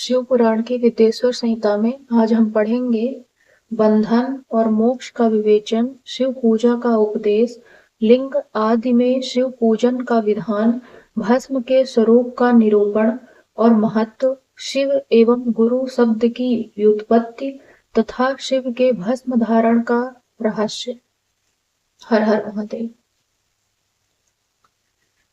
शिव पुराण की विद्येश्वर संहिता में आज हम पढ़ेंगे बंधन और मोक्ष का विवेचन, शिव पूजा का उपदेश, लिंग आदि में शिव पूजन का विधान, भस्म के स्वरूप का निरूपण और महत्व, शिव एवं गुरु शब्द की व्युत्पत्ति तथा शिव के भस्म धारण का रहस्य। हर हर महादेव।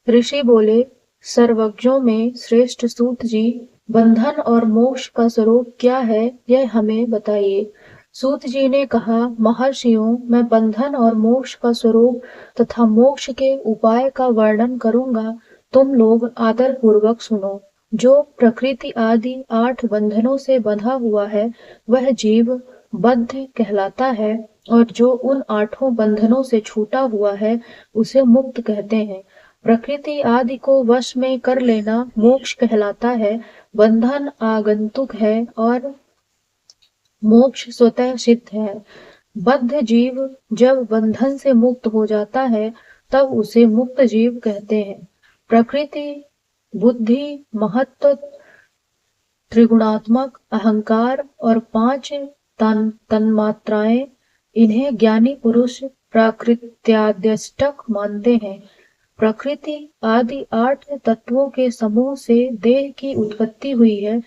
ऋषि बोले, सर्वज्ञों में श्रेष्ठ सूत जी, बंधन और मोक्ष का स्वरूप क्या है यह हमें बताइए। सूत जी ने कहा, महर्षियों, मैं बंधन और मोक्ष का स्वरूप तथा मोक्ष के उपाय का वर्णन करूंगा, तुम लोग आदर पूर्वक सुनो। जो प्रकृति आदि 8 बंधनों से बंधा हुआ है वह जीव बद्ध कहलाता है, और जो उन 8 बंधनों से छूटा हुआ है उसे मुक्त कहते हैं। प्रकृति आदि को वश में कर लेना मोक्ष कहलाता है। बंधन आगंतुक है और मोक्ष स्वतः सिद्ध है। बद्ध जीव जब बंधन से मुक्त हो जाता है तब उसे मुक्त जीव कहते हैं। प्रकृति, बुद्धि, महत्व, त्रिगुणात्मक अहंकार और 5 तन्मात्राएं, इन्हें ज्ञानी पुरुष प्राकृत्याद्यष्टक मानते हैं। प्रकृति आदि 8 तत्वों के समूह से देह की उत्पत्ति हुई है।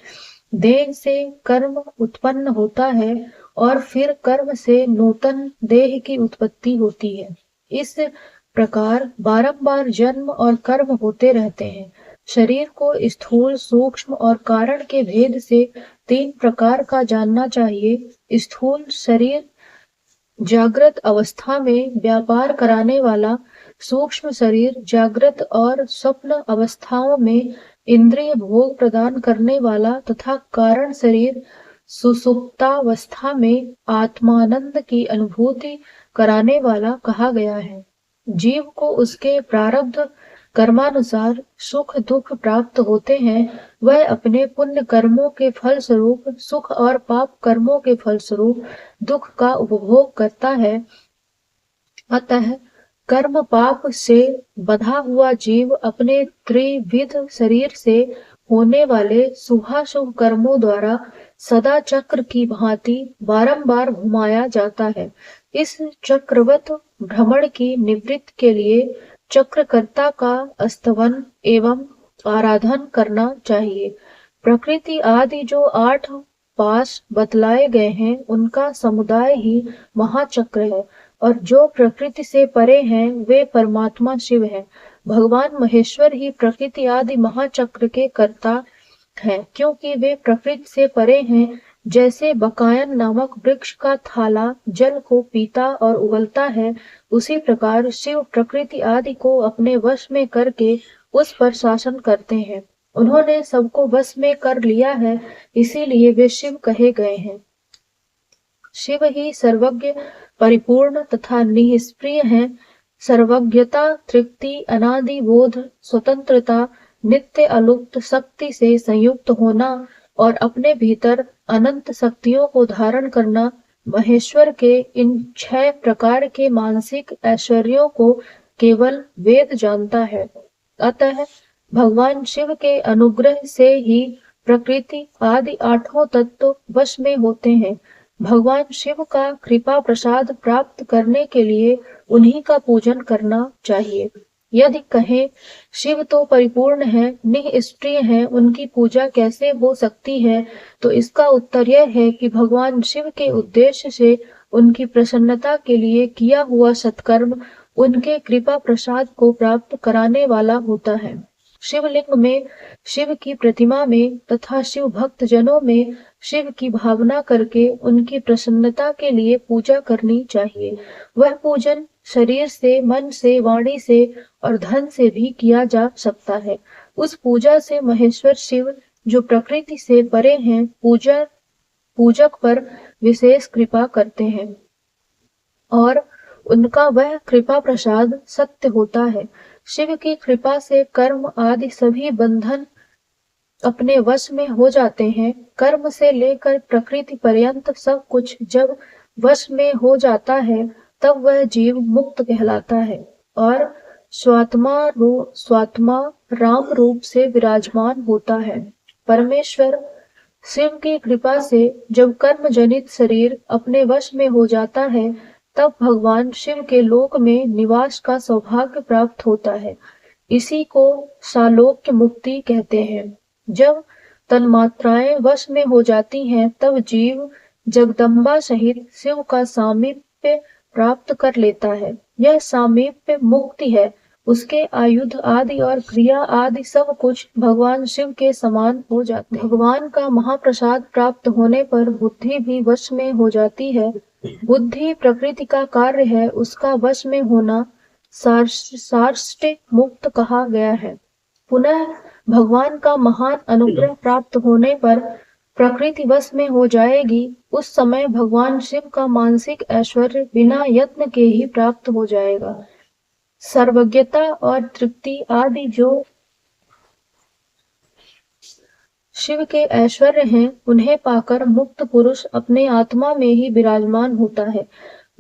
देह से कर्म उत्पन्न होता है और फिर कर्म से नूतन देह की उत्पत्ति होती है। इस प्रकार बारंबार जन्म और कर्म होते रहते हैं। शरीर को स्थूल, सूक्ष्म और कारण के भेद से 3 प्रकार का जानना चाहिए। स्थूल शरीर जागृत अवस्था में व्यापार कराने वाला, सूक्ष्म शरीर जागृत और स्वप्न अवस्थाओं में इंद्रिय भोग प्रदान करने वाला तथा कारण शरीर सुषुप्तावस्था में आत्मानंद की अनुभूति कराने वाला कहा गया है। जीव को उसके प्रारब्ध कर्मानुसार सुख दुख प्राप्त होते हैं। वह अपने पुण्य कर्मों के फलस्वरूप सुख और पाप कर्मों के फलस्वरूप दुख का उपभोग करता है। अतः कर्म पाप से बंधा हुआ जीव अपने त्रिविध शरीर से होने वाले शुभाशुभ कर्मों द्वारा सदा चक्र की भांति बारंबार घुमाया जाता है। इस चक्रवत भ्रमण की निवृत्ति के लिए चक्रकर्ता का स्तवन एवं आराधन करना चाहिए। प्रकृति आदि जो 8 पाश बतलाए गए हैं उनका समुदाय ही महाचक्र है, और जो प्रकृति से परे हैं वे परमात्मा शिव हैं। भगवान महेश्वर ही प्रकृति आदि महाचक्र के कर्ता हैं, क्योंकि वे प्रकृति से परे हैं। जैसे बकायन नामक वृक्ष का थाला जल को पीता और उगलता है, उसी प्रकार शिव प्रकृति आदि को अपने वश में करके उस पर शासन करते हैं। उन्होंने सबको वश में कर लिया है, इसीलिए वे शिव कहे गए हैं। शिव ही सर्वज्ञ, परिपूर्ण तथा निष्क्रिय हैं। सर्वज्ञता, तृप्ति, अनादि बोध, स्वतंत्रता, नित्य अलुप्त शक्ति से संयुक्त होना और अपने भीतर अनंत शक्तियों को धारण करना, महेश्वर के इन 6 प्रकार के मानसिक ऐश्वर्यों को केवल वेद जानता है। अतः भगवान शिव के अनुग्रह से ही प्रकृति आदि 8 तत्व वश में होते हैं। भगवान शिव का कृपा प्रसाद प्राप्त करने के लिए उन्हीं का पूजन करना चाहिए। यदि कहें शिव तो परिपूर्ण है, निष्क्रिय है, उनकी पूजा कैसे हो सकती है, तो इसका उत्तर यह है कि भगवान शिव के उद्देश्य से उनकी प्रसन्नता के लिए किया हुआ सत्कर्म उनके कृपा प्रसाद को प्राप्त कराने वाला होता है। शिवलिंग में, शिव की प्रतिमा में तथा शिव भक्त जनों में शिव की भावना करके उनकी प्रसन्नता के लिए पूजा करनी चाहिए। वह पूजन शरीर से, मन से, वाणी से और धन से भी किया जा सकता है। उस पूजा से महेश्वर शिव, जो प्रकृति से परे हैं, पूजक पर विशेष कृपा करते हैं और उनका वह कृपा प्रसाद सत्य होता है। शिव की कृपा से कर्म आदि सभी बंधन अपने वश में हो जाते हैं। कर्म से लेकर प्रकृति पर्यंत सब कुछ जब वश में हो जाता है तब वह जीव मुक्त कहलाता है और स्वात्मा राम रूप से विराजमान होता है। परमेश्वर शिव की कृपा से जब कर्म जनित शरीर अपने वश में हो जाता है, तब भगवान शिव के लोक में निवास का सौभाग्य प्राप्त होता है। इसी को सालोक्य मुक्ति कहते हैं। जब तन्मात्राएं वश में हो जाती हैं, तब जीव जगदम्बा सहित शिव का सामीप्य प्राप्त कर लेता है। यह सामीप्य मुक्ति है। उसके आयुध आदि और क्रिया आदि सब कुछ भगवान शिव के समान हो जाते हैं। भगवान का महाप्रसाद प्राप्त होने पर बुद्धि भी वश में हो जाती है। बुद्धि प्रकृति का कार्य है, उसका वश में होना सार्ष्ट मुक्त कहा गया है। पुनः भगवान का महान अनुग्रह प्राप्त होने पर प्रकृति वश में हो जाएगी। उस समय भगवान शिव का मानसिक ऐश्वर्य बिना यत्न के ही प्राप्त हो जाएगा। सर्वज्ञता और तृप्ति आदि जो शिव के ऐश्वर्य हैं, उन्हें पाकर मुक्त पुरुष अपने आत्मा में ही विराजमान होता है।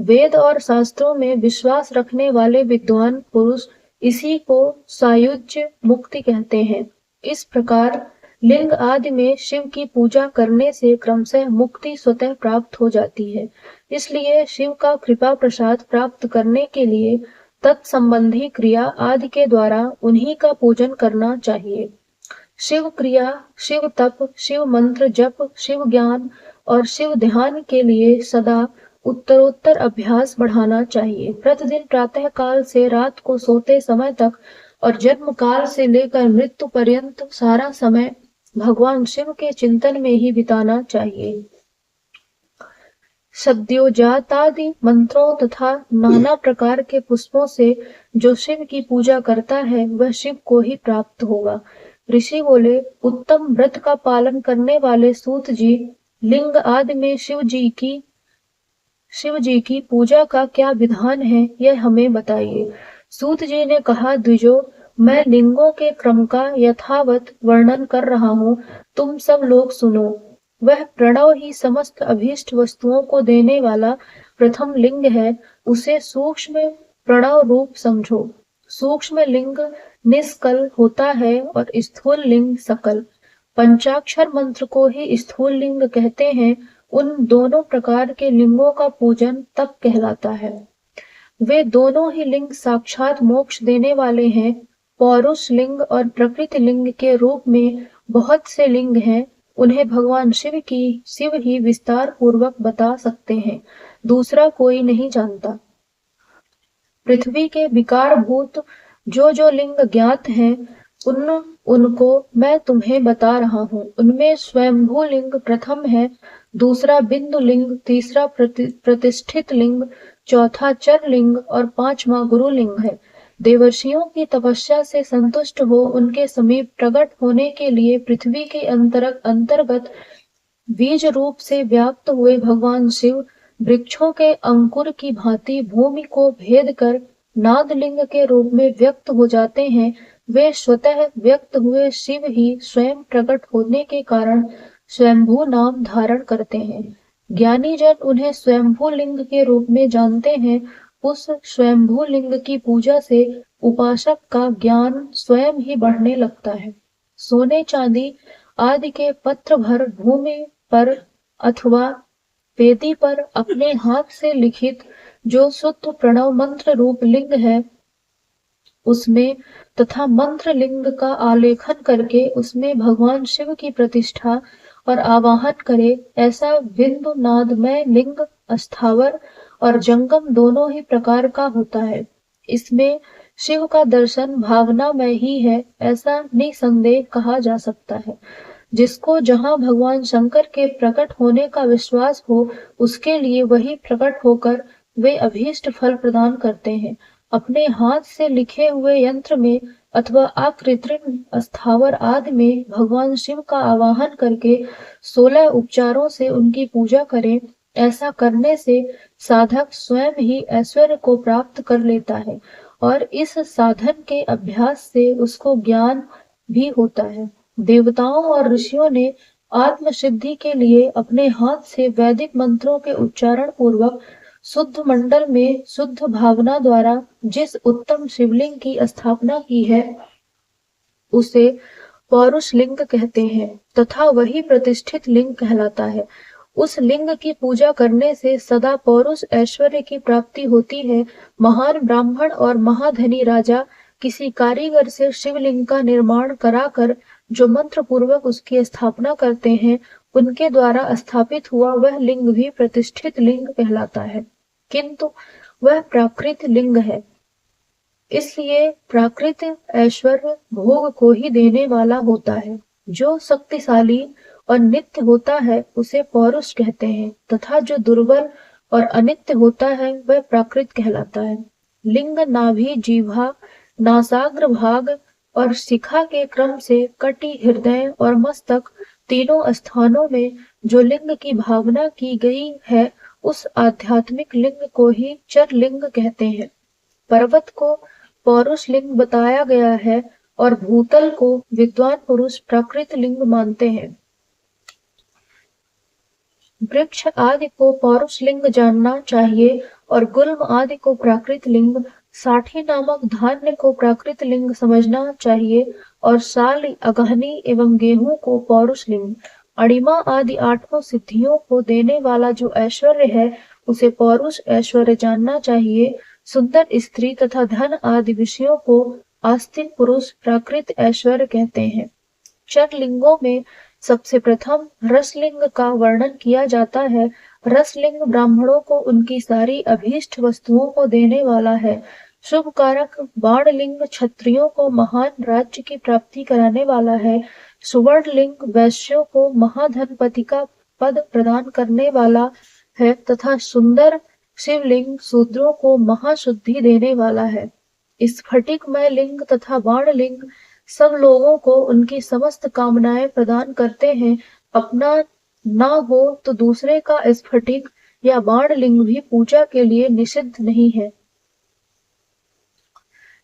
वेद और शास्त्रों में विश्वास रखने वाले विद्वान पुरुष इसी को सायुज्य मुक्ति कहते हैं। इस प्रकार लिंग आदि में शिव की पूजा करने से क्रमशः मुक्ति स्वतः प्राप्त हो जाती है। इसलिए शिव का कृपा प्रसाद प्राप्त करने के लिए तत्संबंधी क्रिया आदि के द्वारा उन्हीं का पूजन करना चाहिए। शिव क्रिया, शिव तप, शिव मंत्र जप, शिव ज्ञान और शिव ध्यान के लिए सदा उत्तरोत्तर अभ्यास बढ़ाना चाहिए। प्रतिदिन प्रातः काल से रात को सोते समय तक और जन्म काल से लेकर मृत्यु पर्यंत सारा समय भगवान शिव के चिंतन में ही बिताना चाहिए। सद्योजातादि मंत्रों तथा नाना प्रकार के पुष्पों से जो शिव की पूजा करता है, वह शिव को ही प्राप्त होगा। ऋषि बोले, उत्तम व्रत का पालन करने वाले सूत जी, लिंग आदि में शिव जी की पूजा का क्या विधान है, यह हमें बताइए। सूत जी ने कहा, द्विजो, मैं लिंगों के क्रम का यथावत वर्णन कर रहा हूँ, तुम सब लोग सुनो। वह प्रणव ही समस्त अभीष्ट वस्तुओं को देने वाला प्रथम लिंग है। उसे सूक्ष्म प्रणव रूप समझो। सूक्ष्म लिंग निष्कल होता है और स्थूल लिंग सकल। पंचाक्षर मंत्र को ही स्थूल लिंग कहते हैं। उन दोनों प्रकार के लिंगों का पूजन तप कहलाता है। वे दोनों ही लिंग साक्षात मोक्ष देने वाले हैं। पौरुष लिंग और प्रकृति लिंग के रूप में बहुत से लिंग हैं। उन्हें भगवान शिव ही विस्तार पूर्वक बता सकते हैं, दूसरा कोई नहीं जानता। पृथ्वी के विकार भूत जो लिंग ज्ञात हैं, उनको मैं तुम्हें बता रहा हूँ। उनमें स्वयंभू लिंग प्रथम है, दूसरा बिंदु लिंग, तीसरा प्रतिष्ठित लिंग, चौथा चर लिंग और पांचवा गुरु लिंग है। देवर्षियों की तपस्या से संतुष्ट हो उनके समीप प्रकट होने के लिए पृथ्वी के अंतर्गत बीज रूप से व्याप्त हुए भगवान शिव वृक्षों के अंकुर की भांति भूमि को भेद कर नादलिंग के रूप में व्यक्त हो जाते हैं। वे स्वतः व्यक्त हुए शिव ही स्वयं प्रकट होने के कारण स्वयंभू नाम धारण करते हैं। ज्ञानी जन उन्हें स्वयंभू लिंग के रूप में जानते हैं। उस स्वयंभू लिंग की पूजा से उपासक का ज्ञान स्वयं ही बढ़ने लगता है। सोने चांदी आदि के पत्र भर भूमि पर अथवा वेदी पर अपने हाथ से लिखित जो शुद्ध प्रणव मंत्र रूप लिंग है, उसमें तथा मंत्र लिंग का आलेखन करके उसमें भगवान शिव की प्रतिष्ठा और आवाहन करे। ऐसा बिंदु नादमय लिंग अस्थावर और जंगम दोनों ही प्रकार का होता है। इसमें शिव का दर्शन भावना में ही है, ऐसा निसंदेह कहा जा सकता है। जिसको जहाँ भगवान शंकर के प्रकट होने का विश्वास हो, उसके लिए वही प्रकट होकर वे अभीष्ट फल प्रदान करते हैं। अपने हाथ से लिखे हुए यंत्र में अथवा अकृत्रिम अस्थावर आदि में भगवान शिव का आवाहन करके 16 उपचारों से उनकी पूजा करें। ऐसा करने से साधक स्वयं ही ऐश्वर्य को प्राप्त कर लेता है और इस साधन के अभ्यास से उसको ज्ञान भी होता है। देवताओं और ऋषियों ने आत्म सिद्धि के लिए अपने हाथ से वैदिक मंत्रों के उच्चारण पूर्वक शुद्ध मंडल में शुद्ध भावना द्वारा जिस उत्तम शिवलिंग की स्थापना की है, उसे पौरुष लिंग कहते हैं तथा वही प्रतिष्ठित लिंग कहलाता है। उस लिंग की पूजा करने से सदा पौरुष ऐश्वर्य की प्राप्ति होती है। महान ब्राह्मण और महाधनी राजा किसी कारीगर से शिवलिंग का निर्माण कराकर जो मंत्र पूर्वक उसकी स्थापना करते हैं, उनके द्वारा स्थापित हुआ वह लिंग भी प्रतिष्ठित लिंग कहलाता है, किंतु वह प्राकृत लिंग है। इसलिए प्राकृत ऐश्वर्य भोग को ही देने वाला होता है। जो शक्तिशाली और नित्य होता है उसे पौरुष कहते हैं तथा जो दुर्बल और अनित्य होता है वह प्राकृत कहलाता है। लिंग नाभि, जीवा, नासाग्र भाग और शिखा के क्रम से कटी, हृदय और मस्तक तीनों स्थानों में जो लिंग की भावना की गई है उस आध्यात्मिक लिंग को ही चर लिंग कहते हैं। पर्वत को पौरुष लिंग बताया गया है और भूतल को विद्वान पुरुष प्राकृत लिंग मानते हैं। वृक्ष आदि को पौरुष लिंग जानना चाहिए और गुल्म आदि को प्राकृत लिंग, साठी नामक धान्य को प्राकृत लिंग समझना चाहिए और साल, अगहनी एवं गेहूं को पौरुष लिंग। अणिमा आदि आठों सिद्धियों को देने वाला जो ऐश्वर्य है उसे पौरुष ऐश्वर्य जानना चाहिए। सुंदर स्त्री तथा धन आदि विषयों को आस्तिक पुरुष प्राकृत ऐश्वर्य कहते हैं। चर लिंगों में सबसे प्रथम रसलिंग का वर्णन किया जाता है। रसलिंग ब्राह्मणों को उनकी सारी अभीष्ट वस्तुओं को देने वाला है। शुभ कारक बाणलिंग क्षत्रियों को महान राज्य की प्राप्ति कराने वाला है। सुवर्ण लिंग वैश्यों को महाधनपति का पद प्रदान करने वाला है तथा सुंदर शिवलिंग शूद्रों को महाशुद्धि देने वाला है। स्फटिकमय लिंग तथा बाणलिंग सब लोगों को उनकी समस्त कामनाएं प्रदान करते हैं। अपना ना हो तो दूसरे का स्फटिक या बाणलिंग भी पूजा के लिए निषिद्ध नहीं है।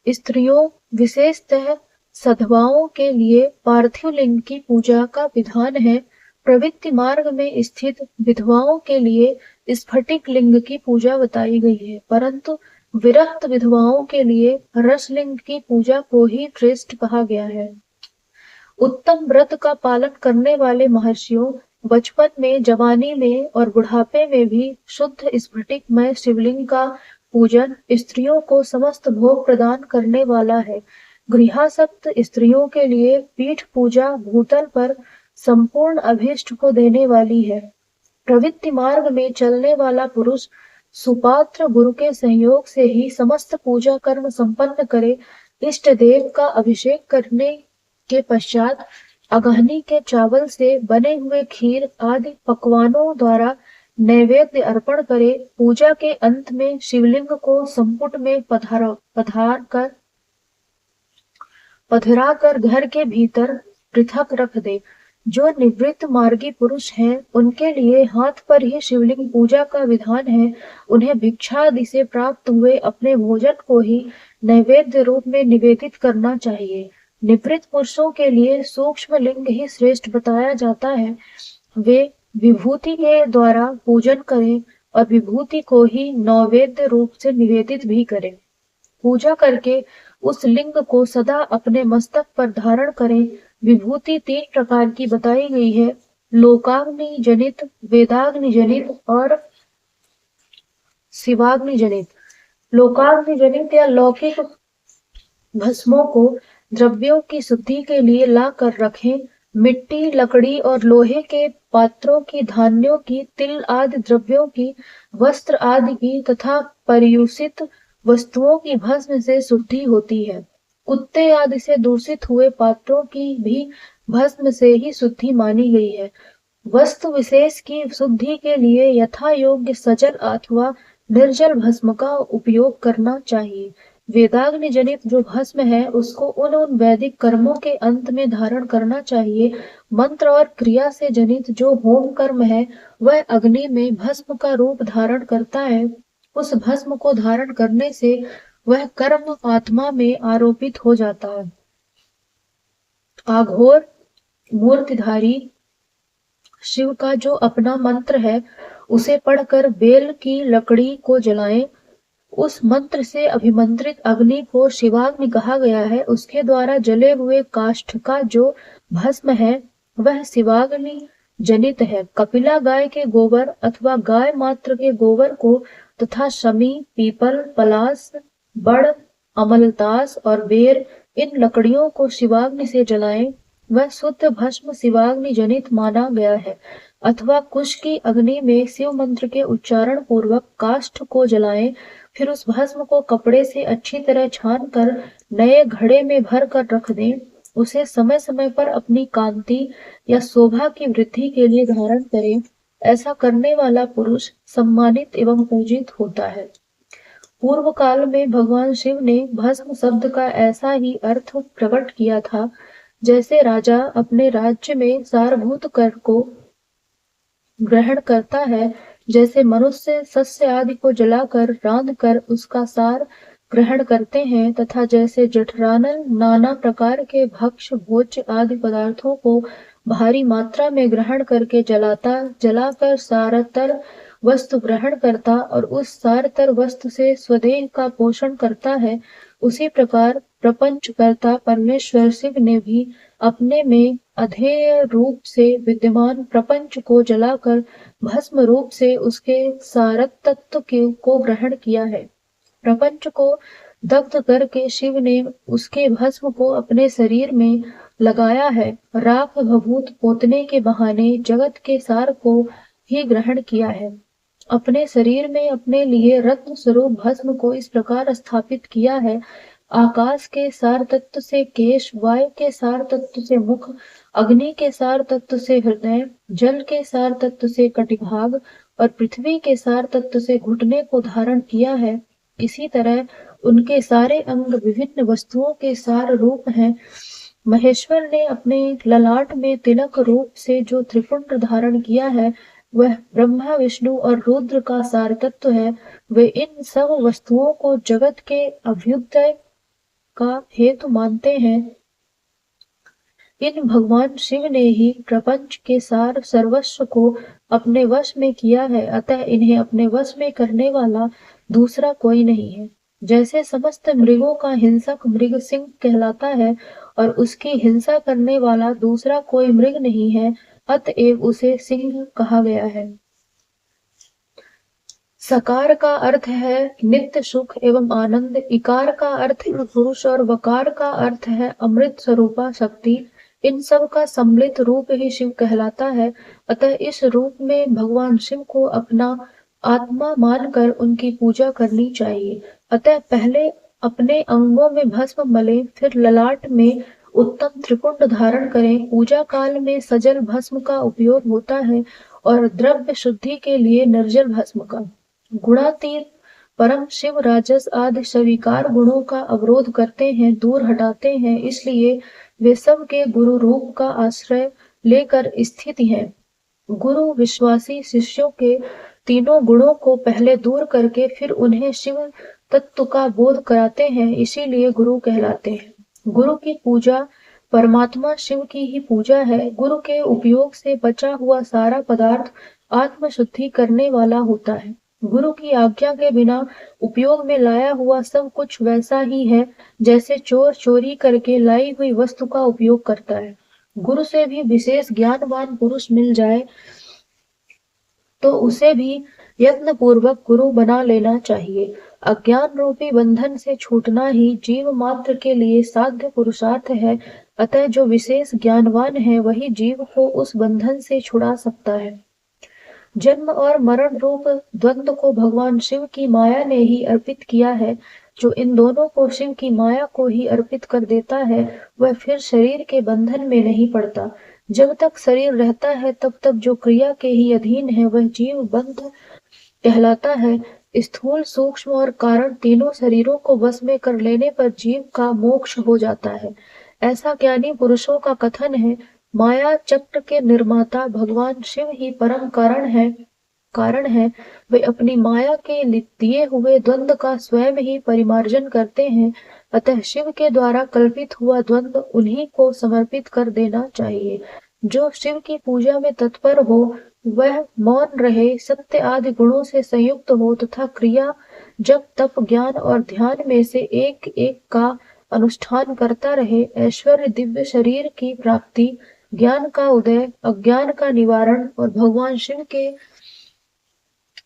स्त्रियों विशेषतः सधवाओं के लिए पार्थिव लिंग की पूजा का विधान है। प्रवृत्ति मार्ग में स्थित विधवाओं के लिए स्फटिक लिंग की पूजा बताई गई है, परंतु विरक्त विधवाओं के लिए रसलिंग की पूजा को ही श्रेष्ठ कहा गया है। उत्तम व्रत का पालन करने वाले महर्षियों बचपन में, जवानी में और बुढ़ापे में भी शुद्ध स्फटिकमय शिवलिंग का पूजन स्त्रियों को समस्त भोग प्रदान करने वाला है। गृहासक्त स्त्रियों के लिए पीठ पूजा भूतल पर संपूर्ण अभीष्ट को देने वाली है। प्रवृत्ति मार्ग में चलने वाला पुरुष सुपात्र गुरु के सहयोग से ही समस्त पूजा कर्म संपन्न करे। इष्ट देव का अभिषेक करने के पश्चात अगहनी के चावल से बने हुए खीर आदि पकवानों द्वारा नैवेद्य अर्पण करे। पूजा के अंत में शिवलिंग को संपुट में पधरा कर घर के भीतर पृथक रख दे। जो निवृत्त मार्गी पुरुष हैं उनके लिए हाथ पर ही शिवलिंग पूजा का विधान है। उन्हें भिक्षादि से प्राप्त हुए अपने भोजन को ही नैवेद्य रूप में निवेदित करना चाहिए। निवृत्त पुरुषों के लिए सूक्ष्म लिंग ही श्रेष्ठ बताया जाता है। वे विभूति के द्वारा पूजन करें और विभूति को ही नैवेद्य रूप से निवेदित भी करें। पूजा करके उस लिंग को सदा अपने मस्तक पर धारण करें। विभूति 3 प्रकार की बताई गई है, लोकाग्नि जनित, वेदाग्नि जनित और शिवाग्नि जनित। लोकाग्नि जनित या लौकिक भस्मों को द्रव्यों की शुद्धि के लिए ला कर रखें। मिट्टी, लकड़ी और लोहे के पात्रों की, धान्यों की, तिल आदि द्रव्यों की, वस्त्र आदि की तथा परियुषित वस्तुओं की भस्म से शुद्धि होती है। कुत्ते आदि से दूषित हुए पात्रों की भी भस्म से ही शुद्धि मानी गई है। वस्तु विशेष की शुद्धि के लिए यथा योग्य सजल अथवा निर्जल भस्म का उपयोग करना चाहिए। वेदाग्नि जनित जो भस्म है उसको उन वैदिक कर्मों के अंत में धारण करना चाहिए। मंत्र और क्रिया से जनित जो होम कर्म है वह अग्नि में भस्म का रूप धारण करता है। उस भस्म को धारण करने से वह कर्म आत्मा में आरोपित हो जाता है। आघोर मूर्तिधारी शिव का जो अपना मंत्र है उसे पढ़कर बेल की लकड़ी को जलाएं। उस मंत्र से अभिमंत्रित अग्नि को शिवाग्नि कहा गया है। उसके द्वारा जले हुए काष्ठ का जो भस्म है वह शिवाग्नि जनित है। कपिला गाय के गोबर अथवा गाय मात्र के गोबर को तथा शमी, पीपल, पलास, बड़, अमलतास और बेर इन लकड़ियों को शिवाग्नि से जलाएं, वह शुद्ध भस्म शिवाग्नि जनित माना गया है। अथवा कुश की अग्नि में शिव मंत्र के उच्चारण पूर्वक काष्ठ को जलाएं, फिर उस भस्म को कपड़े से अच्छी तरह छान कर नए घड़े में भर कर रख दें। उसे समय समय पर अपनी कांति या शोभा की वृद्धि के लिए धारण करें। ऐसा करने वाला पुरुष सम्मानित एवं पूजित होता है। पूर्व काल में भगवान शिव ने भस्म शब्द का ऐसा ही अर्थ प्रकट किया था, जैसे राजा अपने राज्य में सारभूत कर को ग्रहण करता है, जैसे मनुष्य सस्य आदि को जलाकर रांध कर उसका सार ग्रहण करते हैं, तथा जैसे जठरानल नाना प्रकार के भक्ष्य भोज्य आदि पदार्थों को भारी मात्रा में ग्रहण करके जलाकर सारतर वस्तु ग्रहण करता और उस सारतर वस्तु से स्वदेह का पोषण करता है, उसी प्रकार प्रपंच करता परमेश्वर शिव ने भी अपने में अधेय रूप से विद्यमान प्रपंच को जलाकर भस्म रूप से उसके सारत तत्व को ग्रहण किया है। प्रपंच को दग्ध करके शिव ने उसके भस्म को अपने शरीर में लगाया है। राख भभूत पोतने के बहाने जगत के सार को ही ग्रहण किया है। अपने शरीर में अपने लिए रत्न स्वरूप भस्म को इस प्रकार स्थापित किया है। आकाश के सार तत्व से केश, वायु के सार तत्व से मुख, अग्नि के सार तत्व से हृदय, जल के सार तत्व से कटिभाग और पृथ्वी के सार तत्व से घुटने को धारण किया है। इसी तरह उनके सारे अंग विभिन्न वस्तुओं के सार रूप हैं। महेश्वर ने अपने ललाट में तिलक रूप से जो त्रिपुंड धारण किया है, वह ब्रह्मा, विष्णु और रुद्र का सार तत्व है। वे इन सब वस्तुओं को जगत के अभ्युदय का हेतु मानते हैं। इन भगवान शिव ने ही प्रपंच के सार सर्वस्व को अपने वश में किया है, अतः इन्हें अपने वश में करने वाला दूसरा कोई नहीं है। जैसे समस्त मृगों का हिंसक मृग सिंह कहलाता है और उसकी हिंसा करने वाला दूसरा कोई मृग नहीं है, अतएव उसे सिंह कहा गया है। सकार का अर्थ है नित्य सुख एवं आनंद, इकार का अर्थ है पुरुष और वकार का अर्थ है अमृत स्वरूपा शक्ति। इन सब का सम्मिलित रूप ही शिव कहलाता है। अतः इस रूप में भगवान शिव को अपना आत्मा मानकर उनकी पूजा करनी चाहिए। अतः पहले अपने अंगों में भस्म मलें, फिर ललाट में उत्तम त्रिपुंड धारण करें। पूजा काल में सजल भस्म का उपयोग होता है और द्रव्य शुद्धि के लिए निर्जल भस्म का। गुणातीत परम शिव राजस आदि स्वीकार गुणों का अवरोध करते हैं, दूर हटाते हैं, इसलिए वे सब के गुरु रूप का आश्रय लेकर स्थित हैं। गुरु विश्वासी शिष्यों के तीनों गुणों को पहले दूर करके फिर उन्हें शिव तत्व का बोध कराते हैं, इसीलिए गुरु कहलाते हैं। गुरु की पूजा परमात्मा शिव की ही पूजा है। गुरु के उपयोग से बचा हुआ सारा पदार्थ आत्म शुद्धि करने वाला होता है। गुरु की आज्ञा के बिना उपयोग में लाया हुआ सब कुछ वैसा ही है जैसे चोर चोरी करके लाई हुई वस्तु का उपयोग करता है। गुरु से भी विशेष ज्ञानवान पुरुष मिल जाए तो उसे भी यत्न पूर्वक गुरु बना लेना चाहिए। अज्ञान रूपी बंधन से छूटना ही जीव मात्र के लिए साध्य पुरुषार्थ है। अतः जो विशेष ज्ञानवान है वही जीव को उस बंधन से छुड़ा सकता है। जन्म और मरण रूप द्वंद्व को भगवान शिव की माया ने ही अर्पित किया है। जो इन दोनों को शिव की माया को ही अर्पित कर देता है, वह फिर शरीर के बंधन में नहीं पड़ता। जब तक शरीर रहता है तब तक जो क्रिया के ही अधीन है वह जीव बंध कहलाता है। स्थूल, सूक्ष्म और कारण तीनों शरीरों को वश में कर लेने पर जीव का मोक्ष हो जाता है, ऐसा ज्ञानी पुरुषों का कथन है। माया चक्र के निर्माता भगवान शिव ही परम कारण है। वे अपनी माया के दिए हुए द्वंद्व का स्वयं ही परिमार्जन करते हैं। अतः शिव के द्वारा कल्पित हुआ द्वंद्व उन्हीं को समर्पित कर देना चाहिए। जो शिव की पूजा में तत्पर हो वह मौन रहे, सत्य आदि गुणों से संयुक्त हो तथा क्रिया जब तप ज्ञान और ध्यान में से एक एक का अनुष्ठान करता रहे, ऐश्वर्य दिव्य शरीर की प्राप्ति, ज्ञान का उदय, अज्ञान का निवारण और भगवान शिव के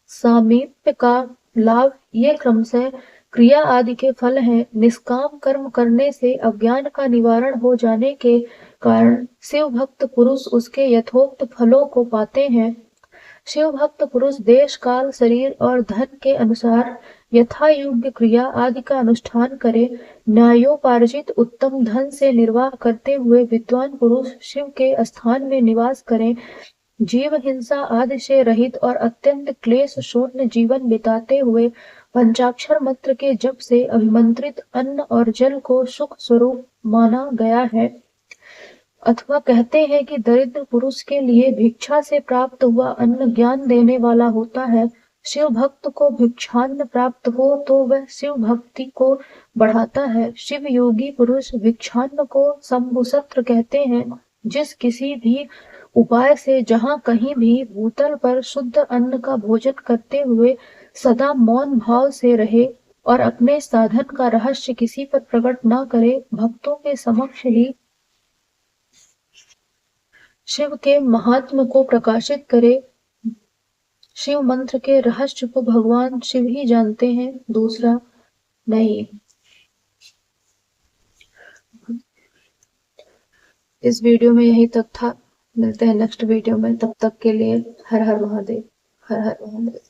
सामीप्य का लाभ, ये क्रमशः क्रिया आदि के फल हैं। निष्काम कर्म करने से अज्ञान का निवारण हो जाने के कारण शिव भक्त पुरुष उसके यथोक्त फलों को पाते हैं। शिव भक्त पुरुष देश काल शरीर और धन के अनुसार यथा योग्य क्रिया आदि का अनुष्ठान करे। न्यायोपार्जित उत्तम धन से निर्वाह करते हुए विद्वान पुरुष शिव के स्थान में निवास करें। जीव हिंसा आदि से रहित और अत्यंत क्लेश शून्य जीवन बिताते हुए पंचाक्षर मंत्र के जप से अभिमंत्रित अन्न और जल को सुख स्वरूप माना गया है। अथवा कहते हैं कि दरिद्र पुरुष के लिए भिक्षा से प्राप्त हुआ अन्न ज्ञान देने वाला होता है। शिव भक्त को भिक्षान्न प्राप्त हो तो वह शिव भक्ति को बढ़ाता है। शिव योगी पुरुष भिक्षान्न को शंभुसत्र कहते हैं। जिस किसी भी उपाय से जहाँ कहीं भी भूतल पर शुद्ध अन्न का भोजन करते हुए सदा मौन भाव से रहे और अपने साधन का रहस्य किसी पर प्रकट न करे, भक्तों के समक्ष ही शिव के महात्म को प्रकाशित करे। शिव मंत्र के रहस्य को भगवान शिव ही जानते हैं, दूसरा नहीं। इस वीडियो में यही तक था। मिलते हैं नेक्स्ट वीडियो में, तब तक के लिए हर हर महादेव, हर हर महादेव।